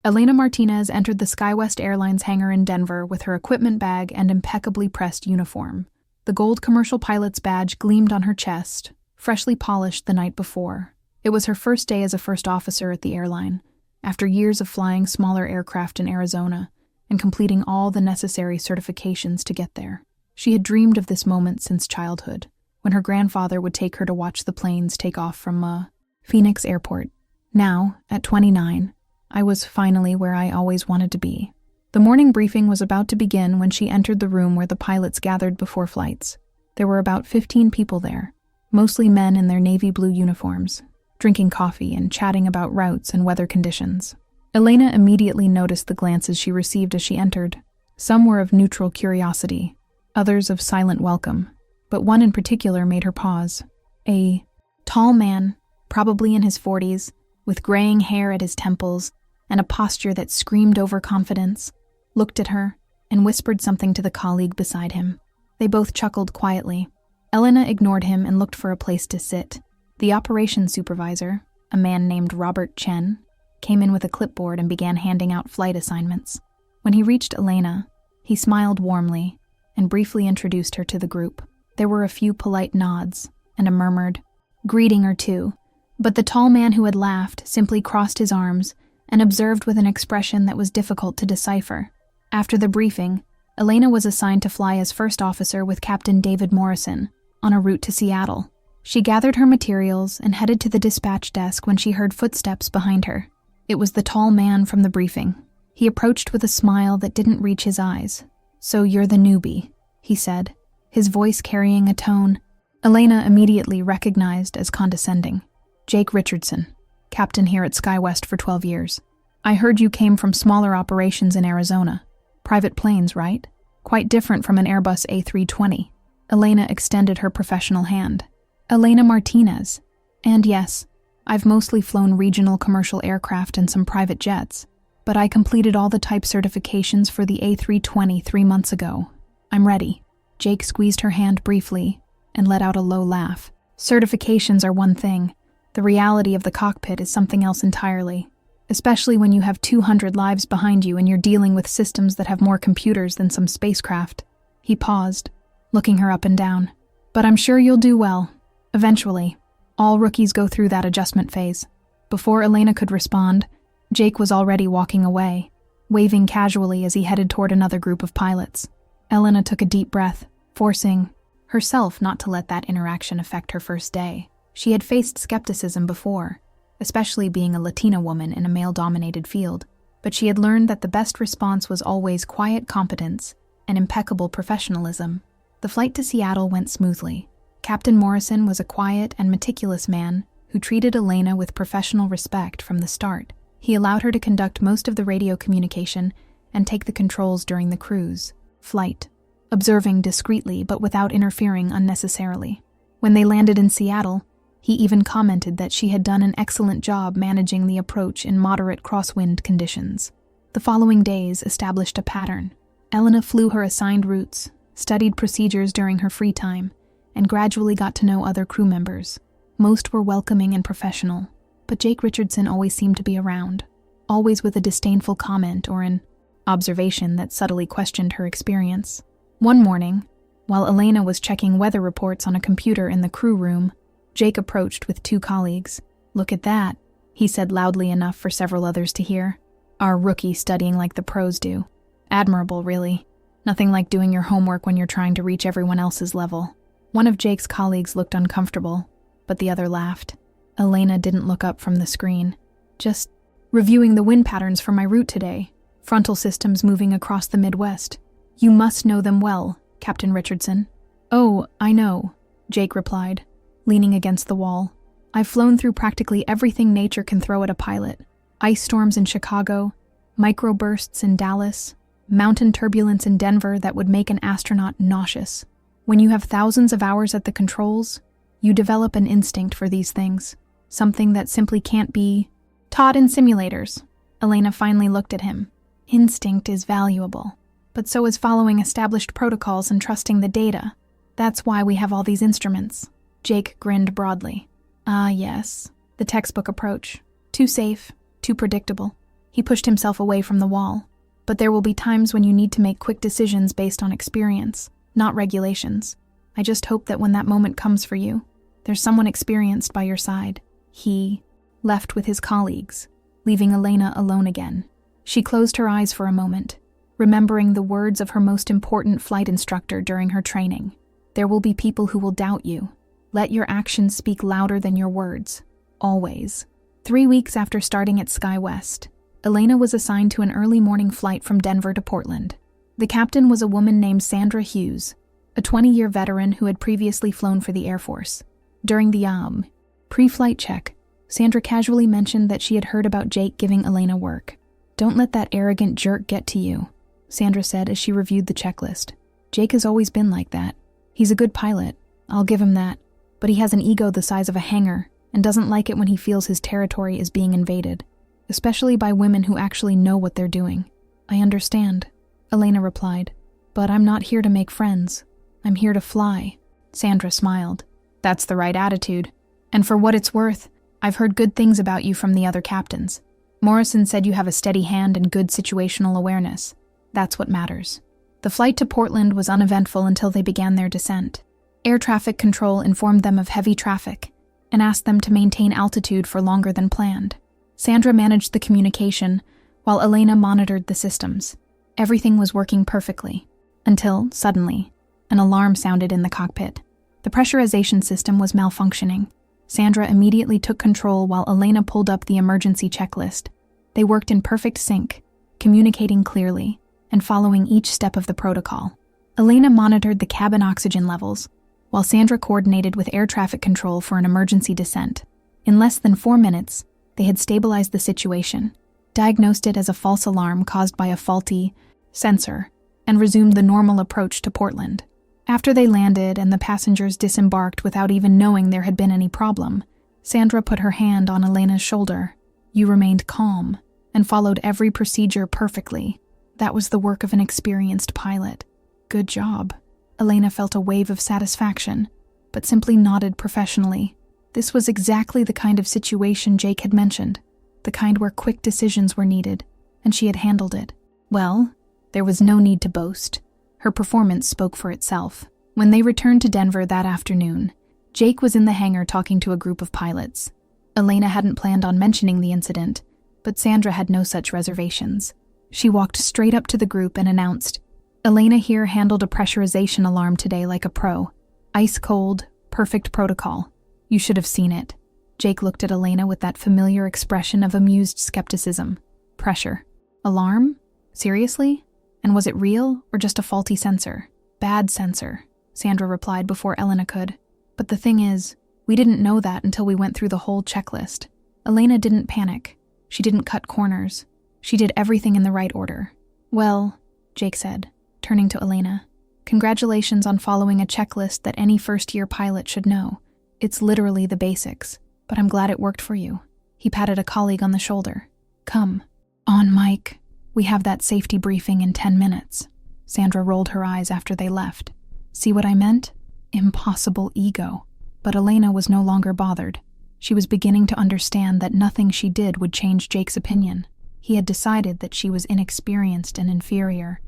Elena Martinez entered the SkyWest Airlines hangar in Denver with her equipment bag and impeccably pressed uniform. The gold commercial pilot's badge gleamed on her chest, freshly polished the night before. It was her first day as a first officer at the airline, after years of flying smaller aircraft in Arizona and completing all the necessary certifications to get there. She had dreamed of this moment since childhood, when her grandfather would take her to watch the planes take off from Phoenix Airport. Now, at 29, I was finally where I always wanted to be. The morning briefing was about to begin when she entered the room where the pilots gathered before flights. There were about 15 people there, mostly men in their navy blue uniforms, drinking coffee and chatting about routes and weather conditions. Elena immediately noticed the glances she received as she entered. Some were of neutral curiosity, others of silent welcome, but one in particular made her pause. A tall man, probably in his 40s, with graying hair at his temples and a posture that screamed overconfidence, looked at her and whispered something to the colleague beside him. They both chuckled quietly. Elena ignored him and looked for a place to sit. The operations supervisor, a man named Robert Chen, came in with a clipboard and began handing out flight assignments. When he reached Elena, he smiled warmly and briefly introduced her to the group. There were a few polite nods and a murmured greeting or two, but the tall man who had laughed simply crossed his arms and observed with an expression that was difficult to decipher. After the briefing, Elena was assigned to fly as first officer with Captain David Morrison on a route to Seattle. She gathered her materials and headed to the dispatch desk when she heard footsteps behind her. It was the tall man from the briefing. He approached with a smile that didn't reach his eyes. "So you're the newbie," he said, his voice carrying a tone Elena immediately recognized as condescending. "Jake Richardson, captain here at SkyWest for 12 years. I heard you came from smaller operations in Arizona. Private planes, right? Quite different from an Airbus A320. Elena extended her professional hand. "Elena Martinez. And yes, I've mostly flown regional commercial aircraft and some private jets, but I completed all the type certifications for the A320 3 months ago. I'm ready." Jake squeezed her hand briefly and let out a low laugh. "Certifications are one thing. The reality of the cockpit is something else entirely, especially when you have 200 lives behind you and you're dealing with systems that have more computers than some spacecraft." He paused, looking her up and down. "But I'm sure you'll do well. Eventually. All rookies go through that adjustment phase." Before Elena could respond, Jake was already walking away, waving casually as he headed toward another group of pilots. Elena took a deep breath, forcing herself not to let that interaction affect her first day. She had faced skepticism before, especially being a Latina woman in a male-dominated field, but she had learned that the best response was always quiet competence and impeccable professionalism. The flight to Seattle went smoothly. Captain Morrison was a quiet and meticulous man who treated Elena with professional respect from the start. He allowed her to conduct most of the radio communication and take the controls during the cruise flight, observing discreetly but without interfering unnecessarily. When they landed in Seattle, he even commented that she had done an excellent job managing the approach in moderate crosswind conditions. The following days established a pattern. Elena flew her assigned routes, studied procedures during her free time, and gradually got to know other crew members. Most were welcoming and professional, but Jake Richardson always seemed to be around, always with a disdainful comment or an observation that subtly questioned her experience. One morning, while Elena was checking weather reports on a computer in the crew room, Jake approached with 2 colleagues. "Look at that," he said loudly enough for several others to hear. "Our rookie studying like the pros do. Admirable, really. Nothing like doing your homework when you're trying to reach everyone else's level." One of Jake's colleagues looked uncomfortable, but the other laughed. Elena didn't look up from the screen. "Just reviewing the wind patterns for my route today. Frontal systems moving across the Midwest. You must know them well, Captain Richardson." "Oh, I know," Jake replied, leaning against the wall. "I've flown through practically everything nature can throw at a pilot. Ice storms in Chicago, microbursts in Dallas, mountain turbulence in Denver that would make an astronaut nauseous. When you have thousands of hours at the controls, you develop an instinct for these things, something that simply can't be taught in simulators." Elena finally looked at him. "Instinct is valuable, but so is following established protocols and trusting the data. That's why we have all these instruments." Jake grinned broadly. "Ah, yes, the textbook approach. Too safe, too predictable." He pushed himself away from the wall. But there will be times when you need to make quick decisions based on experience, not regulations. I just hope that when that moment comes for you, there's someone experienced by your side. He left with his colleagues, leaving Elena alone again. She closed her eyes for a moment, remembering the words of her most important flight instructor during her training. There will be people who will doubt you. Let your actions speak louder than your words. Always. 3 weeks after starting at SkyWest, Elena was assigned to an early morning flight from Denver to Portland. The captain was a woman named Sandra Hughes, a 20-year veteran who had previously flown for the Air Force. During the pre-flight check, Sandra casually mentioned that she had heard about Jake giving Elena work. "Don't let that arrogant jerk get to you," Sandra said as she reviewed the checklist. "Jake has always been like that. He's a good pilot, I'll give him that, but he has an ego the size of a hangar and doesn't like it when he feels his territory is being invaded, especially by women who actually know what they're doing." "I understand," Elena replied, "but I'm not here to make friends. I'm here to fly." Sandra smiled. "That's the right attitude. And for what it's worth, I've heard good things about you from the other captains. Morrison said you have a steady hand and good situational awareness. That's what matters." The flight to Portland was uneventful until they began their descent. Air traffic control informed them of heavy traffic and asked them to maintain altitude for longer than planned. Sandra managed the communication while Elena monitored the systems. Everything was working perfectly, until, suddenly, an alarm sounded in the cockpit. The pressurization system was malfunctioning. Sandra immediately took control while Elena pulled up the emergency checklist. They worked in perfect sync, communicating clearly and following each step of the protocol. Elena monitored the cabin oxygen levels, while Sandra coordinated with air traffic control for an emergency descent. In less than 4 minutes, they had stabilized the situation, diagnosed it as a false alarm caused by a faulty sensor, and resumed the normal approach to Portland. After they landed and the passengers disembarked without even knowing there had been any problem, Sandra put her hand on Elena's shoulder. "You remained calm and followed every procedure perfectly. That was the work of an experienced pilot. Good job." Elena felt a wave of satisfaction, but simply nodded professionally. This was exactly the kind of situation Jake had mentioned, the kind where quick decisions were needed, and she had handled it. Well, there was no need to boast. Her performance spoke for itself. When they returned to Denver that afternoon, Jake was in the hangar talking to a group of pilots. Elena hadn't planned on mentioning the incident, but Sandra had no such reservations. She walked straight up to the group and announced, "Elena here handled a pressurization alarm today like a pro. Ice cold, perfect protocol. You should have seen it." Jake looked at Elena with that familiar expression of amused skepticism. "Pressure? Alarm? Seriously? And was it real or just a faulty sensor?" "Bad sensor," Sandra replied before Elena could. "But the thing is, we didn't know that until we went through the whole checklist." Elena didn't panic. She didn't cut corners. She did everything in the right order. "Well," Jake said, turning to Elena, "congratulations on following a checklist that any first-year pilot should know. It's literally the basics, but I'm glad it worked for you." He patted a colleague on the shoulder. "Come. On, Mike. We have that safety briefing in 10 minutes. Sandra rolled her eyes after they left. "See what I meant? Impossible ego." But Elena was no longer bothered. She was beginning to understand that nothing she did would change Jake's opinion. He had decided that she was inexperienced and inferior,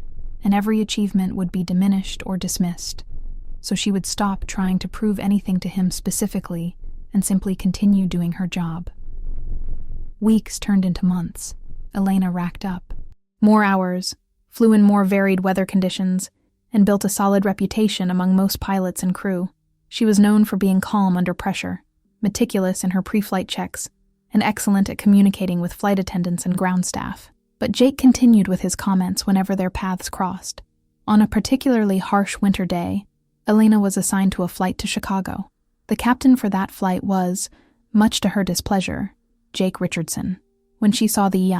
and every achievement would be diminished or dismissed. So she would stop trying to prove anything to him specifically and simply continue doing her job. Weeks turned into months. Elena racked up more hours, flew in more varied weather conditions, and built a solid reputation among most pilots and crew. She was known for being calm under pressure, meticulous in her pre-flight checks, and excellent at communicating with flight attendants and ground staff. But Jake continued with his comments whenever their paths crossed. On a particularly harsh winter day, Elena was assigned to a flight to Chicago. The captain for that flight was, much to her displeasure, Jake Richardson. When she saw the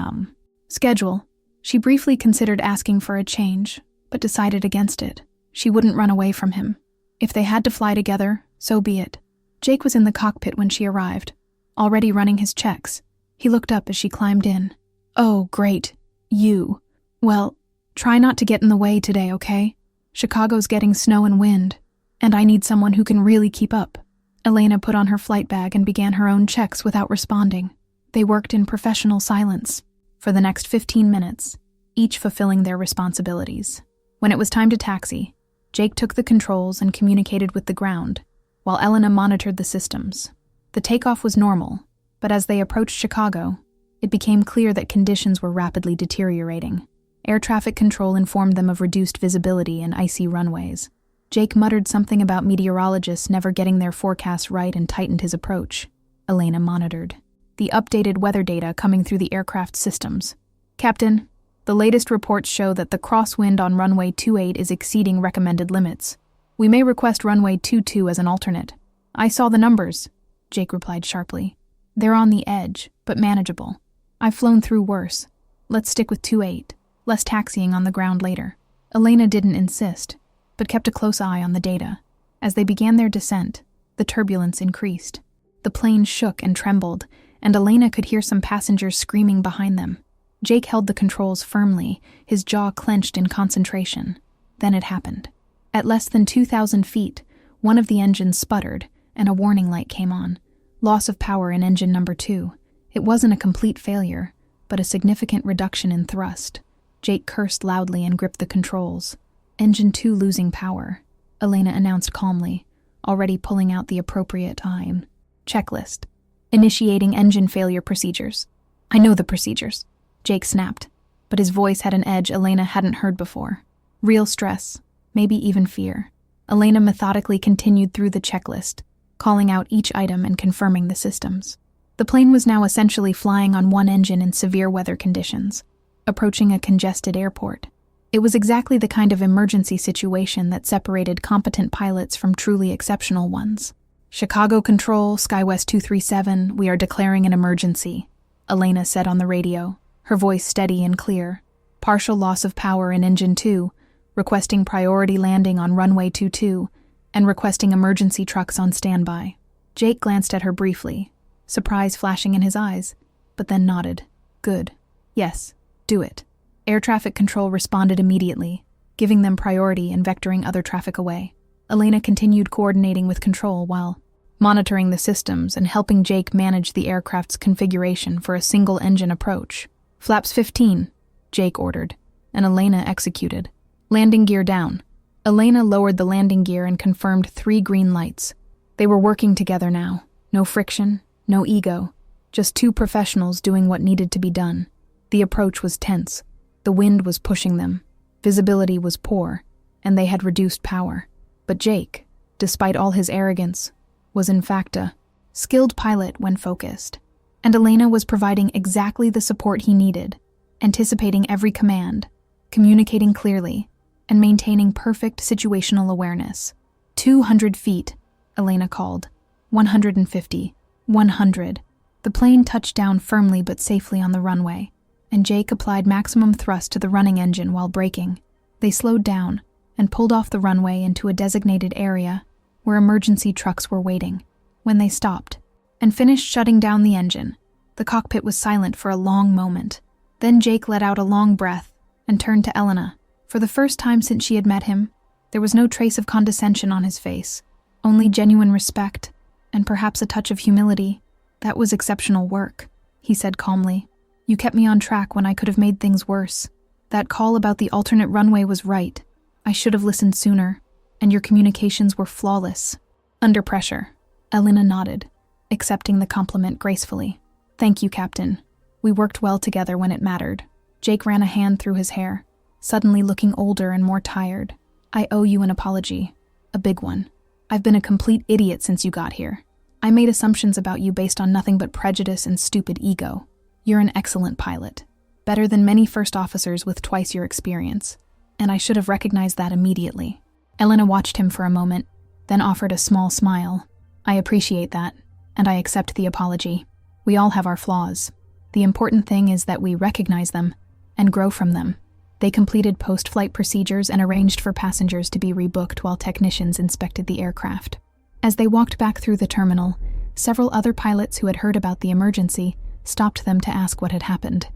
schedule, she briefly considered asking for a change, but decided against it. She wouldn't run away from him. If they had to fly together, so be it. Jake was in the cockpit when she arrived, already running his checks. He looked up as she climbed in. "Oh, great. You. Well, try not to get in the way today, okay? Chicago's getting snow and wind, and I need someone who can really keep up." Elena put on her flight bag and began her own checks without responding. They worked in professional silence. for the next 15 minutes, each fulfilling their responsibilities. When it was time to taxi, Jake took the controls and communicated with the ground, while Elena monitored the systems. The takeoff was normal, but as they approached Chicago, it became clear that conditions were rapidly deteriorating. Air traffic control informed them of reduced visibility and icy runways. Jake muttered something about meteorologists never getting their forecasts right and tightened his approach. Elena monitored the updated weather data coming through the aircraft systems. "Captain, the latest reports show that the crosswind on runway 28 is exceeding recommended limits. We may request runway 22 as an alternate." "I saw the numbers," Jake replied sharply. "They're on the edge, but manageable. I've flown through worse. Let's stick with 28, less taxiing on the ground later." Elena didn't insist, but kept a close eye on the data. As they began their descent, the turbulence increased. The plane shook and trembled, and Elena could hear some passengers screaming behind them. Jake held the controls firmly, his jaw clenched in concentration. Then it happened. At less than 2,000 feet, one of the engines sputtered, and a warning light came on. Loss of power in engine number 2. It wasn't a complete failure, but a significant reduction in thrust. Jake cursed loudly and gripped the controls. "Engine 2 losing power," Elena announced calmly, already pulling out the appropriate IN checklist. "Initiating engine failure procedures." "I know the procedures," Jake snapped, but his voice had an edge Elena hadn't heard before. Real stress, maybe even fear. Elena methodically continued through the checklist, calling out each item and confirming the systems. The plane was now essentially flying on one engine in severe weather conditions, approaching a congested airport. It was exactly the kind of emergency situation that separated competent pilots from truly exceptional ones. "Chicago Control, SkyWest 237, we are declaring an emergency," Elena said on the radio, her voice steady and clear. "Partial loss of power in Engine 2, requesting priority landing on runway 22, and requesting emergency trucks on standby." Jake glanced at her briefly, surprise flashing in his eyes, but then nodded. "Good. Yes, do it." Air traffic control responded immediately, giving them priority and vectoring other traffic away. Elena continued coordinating with control while monitoring the systems and helping Jake manage the aircraft's configuration for a single-engine approach. "Flaps 15, Jake ordered, and Elena executed. "Landing gear down." Elena lowered the landing gear and confirmed 3 green lights. They were working together now. No friction, no ego, just 2 professionals doing what needed to be done. The approach was tense. The wind was pushing them. Visibility was poor, and they had reduced power. But Jake, despite all his arrogance, was in fact a skilled pilot when focused. And Elena was providing exactly the support he needed, anticipating every command, communicating clearly, and maintaining perfect situational awareness. 200 feet, Elena called. 150. 100. The plane touched down firmly but safely on the runway, and Jake applied maximum thrust to the running engine while braking. They slowed down and pulled off the runway into a designated area where emergency trucks were waiting. When they stopped and finished shutting down the engine, the cockpit was silent for a long moment. Then Jake let out a long breath and turned to Elena. For the first time since she had met him, there was no trace of condescension on his face, only genuine respect and perhaps a touch of humility. "That was exceptional work," he said calmly. "You kept me on track when I could have made things worse. That call about the alternate runway was right. I should have listened sooner, and your communications were flawless." Under pressure, Elena nodded, accepting the compliment gracefully. "Thank you, Captain. We worked well together when it mattered." Jake ran a hand through his hair, suddenly looking older and more tired. "I owe you an apology. A big one. I've been a complete idiot since you got here. I made assumptions about you based on nothing but prejudice and stupid ego. You're an excellent pilot, better than many first officers with twice your experience, and I should have recognized that immediately." Elena watched him for a moment, then offered a small smile. "I appreciate that, and I accept the apology. We all have our flaws. The important thing is that we recognize them and grow from them." They completed post-flight procedures and arranged for passengers to be rebooked while technicians inspected the aircraft. As they walked back through the terminal, several other pilots who had heard about the emergency stopped them to ask what had happened.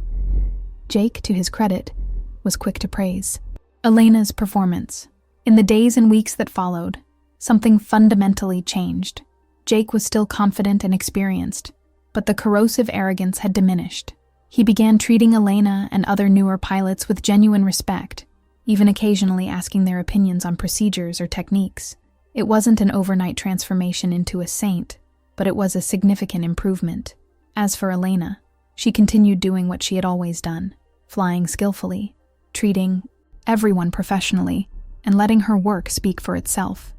Jake, to his credit, was quick to praise Elena's performance. In the days and weeks that followed, something fundamentally changed. Jake was still confident and experienced, but the corrosive arrogance had diminished. He began treating Elena and other newer pilots with genuine respect, even occasionally asking their opinions on procedures or techniques. It wasn't an overnight transformation into a saint, but it was a significant improvement. As for Elena, she continued doing what she had always done, flying skillfully, treating everyone professionally, and letting her work speak for itself.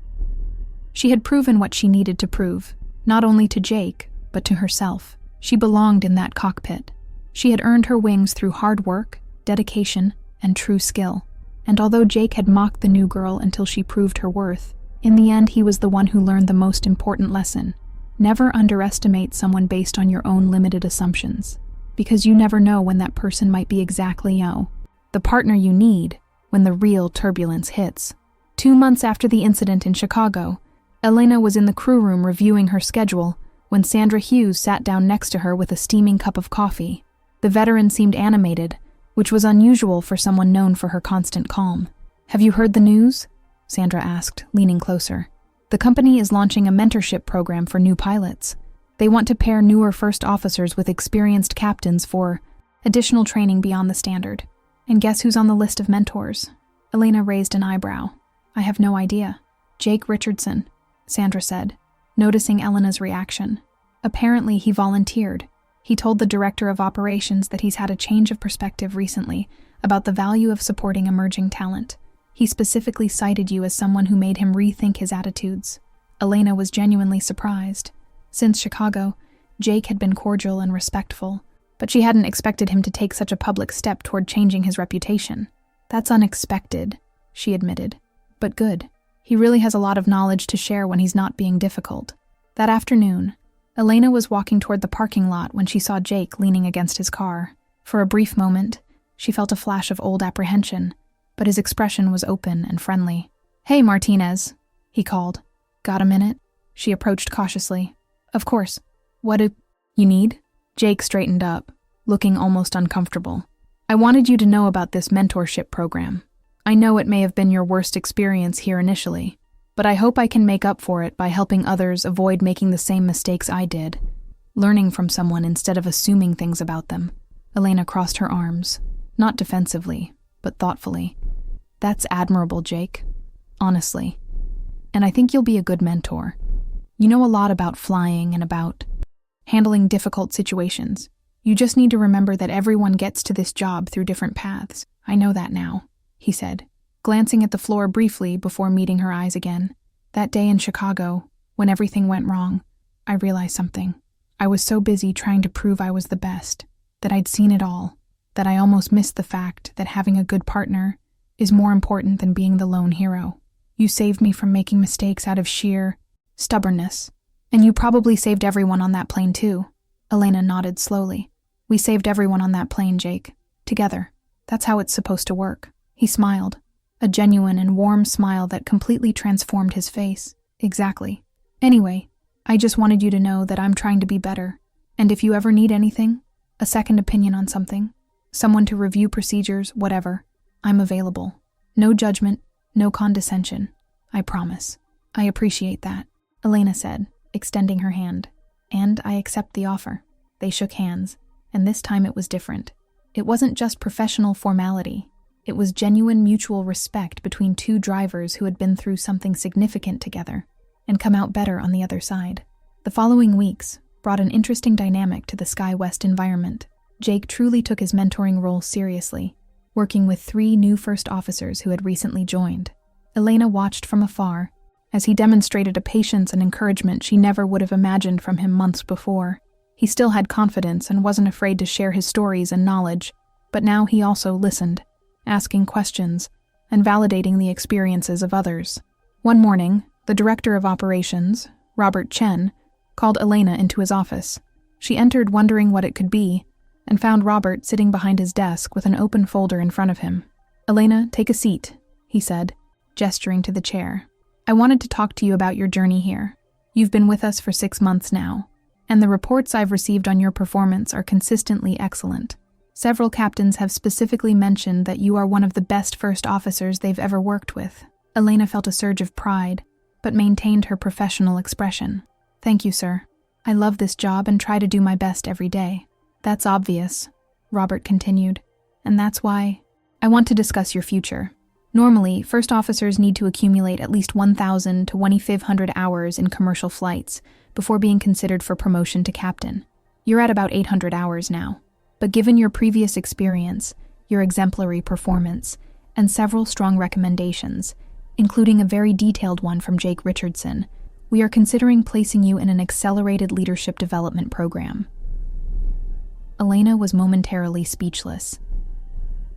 She had proven what she needed to prove, not only to Jake, but to herself. She belonged in that cockpit. She had earned her wings through hard work, dedication, and true skill. And although Jake had mocked the new girl until she proved her worth, in the end he was the one who learned the most important lesson. Never underestimate someone based on your own limited assumptions, because you never know when that person might be exactly the partner you need when the real turbulence hits. 2 months after the incident in Chicago, Elena was in the crew room reviewing her schedule when Sandra Hughes sat down next to her with a steaming cup of coffee. The veteran seemed animated, which was unusual for someone known for her constant calm. "Have you heard the news?" Sandra asked, leaning closer. "The company is launching a mentorship program for new pilots. They want to pair newer first officers with experienced captains for additional training beyond the standard. And guess who's on the list of mentors?" Elena raised an eyebrow. "I have no idea." "Jake Richardson," Sandra said, noticing Elena's reaction. "Apparently he volunteered. He told the director of operations that he's had a change of perspective recently about the value of supporting emerging talent. He specifically cited you as someone who made him rethink his attitudes." Elena was genuinely surprised. Since Chicago, Jake had been cordial and respectful, but she hadn't expected him to take such a public step toward changing his reputation. "That's unexpected," she admitted, "but good. He really has a lot of knowledge to share when he's not being difficult." That afternoon, Elena was walking toward the parking lot when she saw Jake leaning against his car. For a brief moment, she felt a flash of old apprehension, but his expression was open and friendly. "Hey, Martinez," he called. "Got a minute?" She approached cautiously. "Of course. What do you need?" Jake straightened up, looking almost uncomfortable. "I wanted you to know about this mentorship program. I know it may have been your worst experience here initially, but I hope I can make up for it by helping others avoid making the same mistakes I did, learning from someone instead of assuming things about them." Elena crossed her arms, not defensively, but thoughtfully. "That's admirable, Jake. Honestly. And I think you'll be a good mentor. You know a lot about flying and about handling difficult situations. You just need to remember that everyone gets to this job through different paths. I know that now," he said, glancing at the floor briefly before meeting her eyes again. "That day in Chicago, when everything went wrong, I realized something. I was so busy trying to prove I was the best, that I'd seen it all, that I almost missed the fact that having a good partner is more important than being the lone hero. You saved me from making mistakes out of sheer stubbornness. And you probably saved everyone on that plane too." Elena nodded slowly. "We saved everyone on that plane, Jake. Together. That's how it's supposed to work." He smiled, a genuine and warm smile that completely transformed his face. "Exactly. Anyway, I just wanted you to know that I'm trying to be better. And if you ever need anything, a second opinion on something, someone to review procedures, whatever, I'm available. No judgment, no condescension. I promise." "I appreciate that," Elena said, extending her hand. "And I accept the offer." They shook hands, and this time it was different. It wasn't just professional formality. It was genuine mutual respect between two drivers who had been through something significant together and come out better on the other side. The following weeks brought an interesting dynamic to the SkyWest environment. Jake truly took his mentoring role seriously, working with 3 new first officers who had recently joined. Elena watched from afar as he demonstrated a patience and encouragement she never would have imagined from him months before. He still had confidence and wasn't afraid to share his stories and knowledge, but now he also listened, asking questions and validating the experiences of others. One morning, the director of operations, Robert Chen, called Elena into his office. She entered wondering what it could be, and found Robert sitting behind his desk with an open folder in front of him. "Elena, take a seat," he said, gesturing to the chair. "I wanted to talk to you about your journey here. You've been with us for 6 months now, and the reports I've received on your performance are consistently excellent. Several captains have specifically mentioned that you are one of the best first officers they've ever worked with." Elena felt a surge of pride, but maintained her professional expression. "Thank you, sir. I love this job and try to do my best every day." "That's obvious," Robert continued. And that's why I want to discuss your future. Normally, first officers need to accumulate at least 1,000 to 2,500 hours in commercial flights before being considered for promotion to captain. You're at about 800 hours now. But given your previous experience, your exemplary performance, and several strong recommendations, including a very detailed one from Jake Richardson, we are considering placing you in an accelerated leadership development program. Elena was momentarily speechless.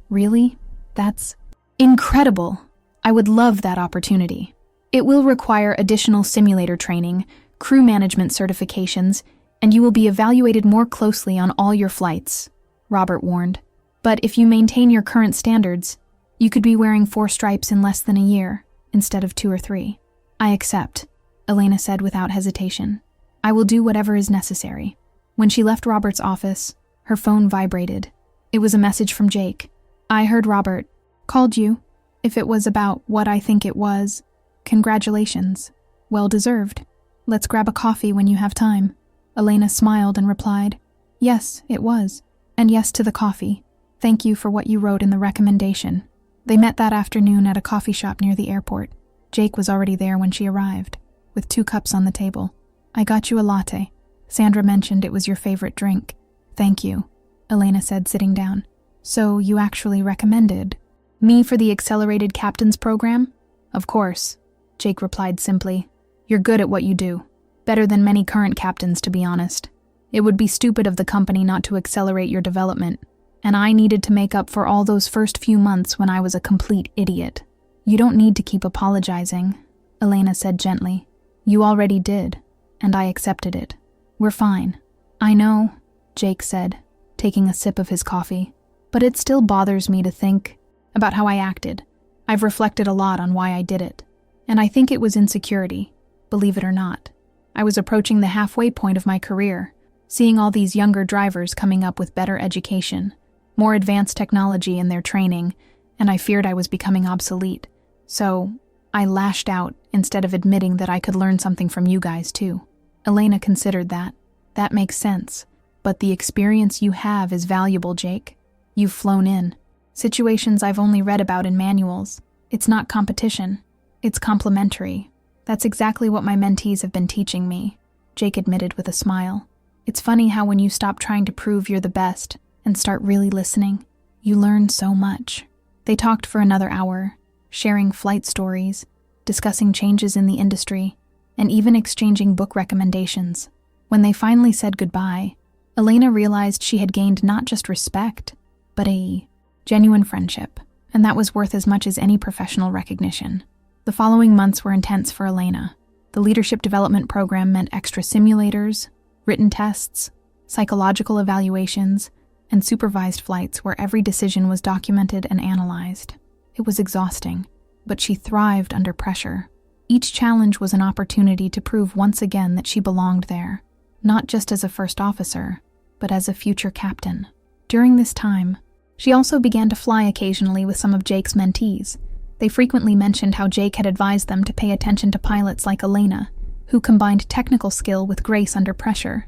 Really? That's incredible! I would love that opportunity. It will require additional simulator training, crew management certifications, and you will be evaluated more closely on all your flights, Robert warned. But if you maintain your current standards, you could be wearing 4 stripes in less than a year, instead of 2 or 3. I accept, Elena said without hesitation. I will do whatever is necessary. When she left Robert's office, her phone vibrated. It was a message from Jake. I heard Robert called you. If it was about what I think it was, congratulations. Well deserved. Let's grab a coffee when you have time. Elena smiled and replied, Yes, it was. And yes to the coffee. Thank you for what you wrote in the recommendation. They met that afternoon at a coffee shop near the airport. Jake was already there when she arrived, with 2 cups on the table. I got you a latte. Sandra mentioned it was your favorite drink. Thank you, Elena said, sitting down. So you actually recommended me for the Accelerated Captains Program? Of course, Jake replied simply. You're good at what you do. Better than many current captains, to be honest. It would be stupid of the company not to accelerate your development, and I needed to make up for all those first few months when I was a complete idiot. You don't need to keep apologizing, Elena said gently. You already did, and I accepted it. We're fine. I know, Jake said, taking a sip of his coffee, but it still bothers me to think about how I acted. I've reflected a lot on why I did it, and I think it was insecurity, believe it or not. I was approaching the halfway point of my career, seeing all these younger drivers coming up with better education, more advanced technology in their training, and I feared I was becoming obsolete. So, I lashed out instead of admitting that I could learn something from you guys too. Elena considered that. That makes sense. But the experience you have is valuable, Jake. You've flown in. Situations I've only read about in manuals. It's not competition. It's complementary. That's exactly what my mentees have been teaching me, Jake admitted with a smile. It's funny how when you stop trying to prove you're the best and start really listening, you learn so much. They talked for another hour, sharing flight stories, discussing changes in the industry, and even exchanging book recommendations. When they finally said goodbye, Elena realized she had gained not just respect, but a genuine friendship, and that was worth as much as any professional recognition. The following months were intense for Elena. The leadership development program meant extra simulators, written tests, psychological evaluations, and supervised flights where every decision was documented and analyzed. It was exhausting, but she thrived under pressure. Each challenge was an opportunity to prove once again that she belonged there, not just as a first officer, but as a future captain. During this time, she also began to fly occasionally with some of Jake's mentees. They frequently mentioned how Jake had advised them to pay attention to pilots like Elena, who combined technical skill with grace under pressure.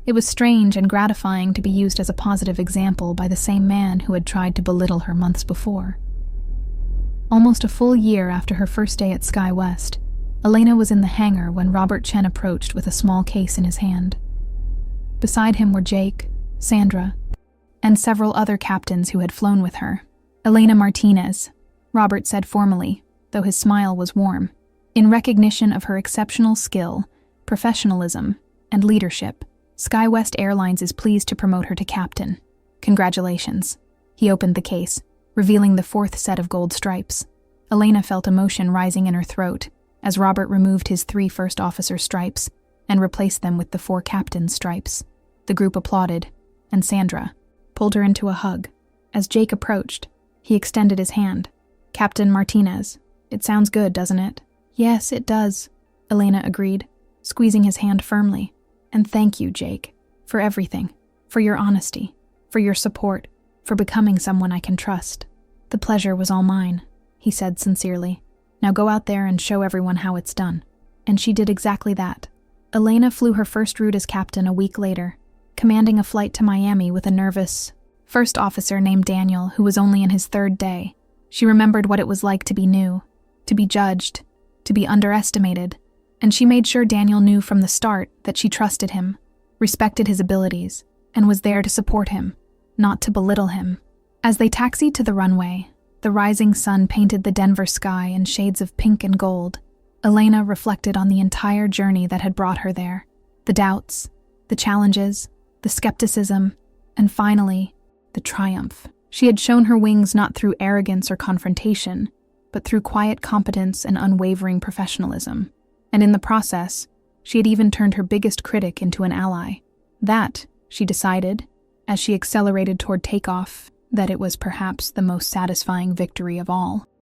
It was strange and gratifying to be used as a positive example by the same man who had tried to belittle her months before. Almost a full year after her first day at SkyWest, Elena was in the hangar when Robert Chen approached with a small case in his hand. Beside him were Jake, Sandra, and several other captains who had flown with her. Elena Martinez, Robert said formally, though his smile was warm. In recognition of her exceptional skill, professionalism, and leadership, SkyWest Airlines is pleased to promote her to captain. Congratulations. He opened the case, revealing the 4th set of gold stripes. Elena felt emotion rising in her throat as Robert removed his 3 first officer stripes and replaced them with the 4 captain stripes. The group applauded, and Sandra pulled her into a hug. As Jake approached, he extended his hand. Captain Martinez, it sounds good, doesn't it? Yes, it does, Elena agreed, squeezing his hand firmly. And thank you, Jake, for everything, for your honesty, for your support, for becoming someone I can trust. The pleasure was all mine, he said sincerely. Now go out there and show everyone how it's done. And she did exactly that. Elena flew her first route as captain a week later, commanding a flight to Miami with a nervous, first officer named Daniel, who was only in his third day. She remembered what it was like to be new, to be judged, to be underestimated, and she made sure Daniel knew from the start that she trusted him, respected his abilities, and was there to support him, not to belittle him. As they taxied to the runway, the rising sun painted the Denver sky in shades of pink and gold. Elena reflected on the entire journey that had brought her there, the doubts, the challenges, the skepticism, and finally, the triumph. She had shown her wings not through arrogance or confrontation, but through quiet competence and unwavering professionalism. And in the process, she had even turned her biggest critic into an ally. That, she decided, as she accelerated toward takeoff, that it was perhaps the most satisfying victory of all.